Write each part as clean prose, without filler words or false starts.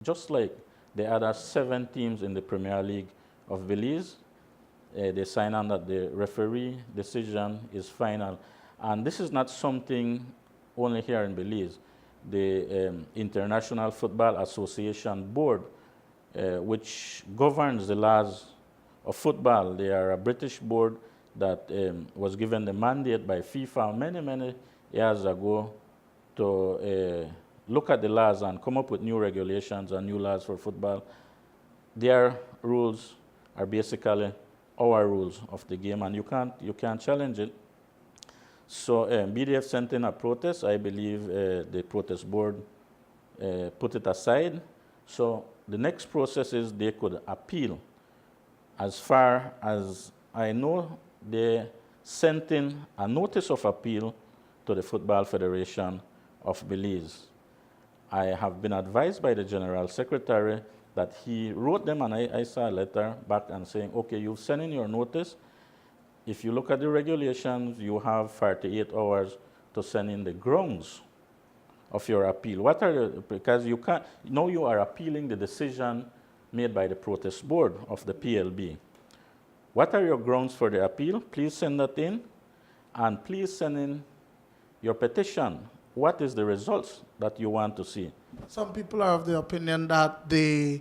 just like the other 7 teams in the Premier League of Belize, they sign on that the referee decision is final. And this is not something only here in Belize. The International Football Association Board, which governs the laws of football, they are a British board that was given the mandate by FIFA many, many years ago to look at the laws and come up with new regulations and new laws for football. Their rules are basically our rules of the game, and you can't challenge it. So B.D.F sent in a protest. I believe the protest board put it aside. So the next process is they could appeal. As far as I know, they sent in a notice of appeal to the Football Federation of Belize. I have been advised by the General Secretary that he wrote them, and I saw a letter back and saying, okay, you've sent in your notice. If you look at the regulations, you have 48 hours to send in the grounds of your appeal. What are the, because you can't, now you are appealing the decision made by the protest board of the PLB. What are your grounds for the appeal? Please send that in, and please send in your petition. What is the results that you want to see? Some people are of the opinion that the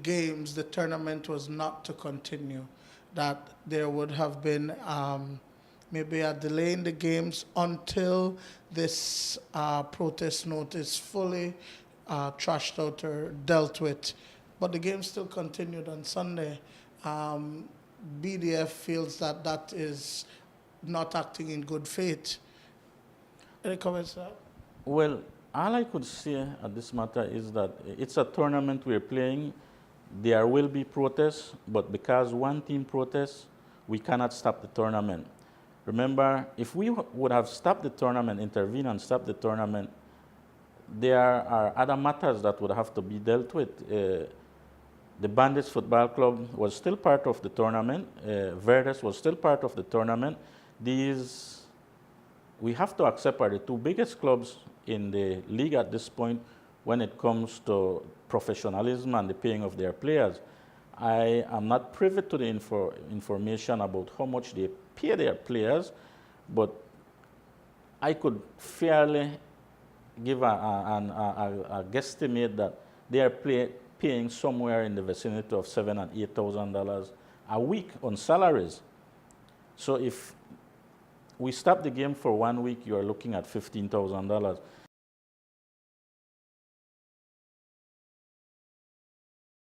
games, the tournament was not to continue, that there would have been maybe a delay in the games until this protest notice fully trashed out or dealt with. But the game still continued on Sunday. B.D.F feels that that is not acting in good faith. Any comments, sir? Well, all I could say at this matter is that it's a tournament we're playing. There will be protests, but because one team protests, we cannot stop the tournament. Remember, if we would have stopped the tournament, intervened and stopped the tournament, there are other matters that would have to be dealt with. The Bandits Football Club was still part of the tournament. Verdes was still part of the tournament. These, we have to accept, are the 2 biggest clubs in the league at this point when it comes to professionalism and the paying of their players. I am not privy to the information about how much they pay their players, but I could fairly give a guesstimate that they are paying somewhere in the vicinity of $7,000 and $8,000 a week on salaries. So if we stop the game for 1 week, you are looking at $15,000.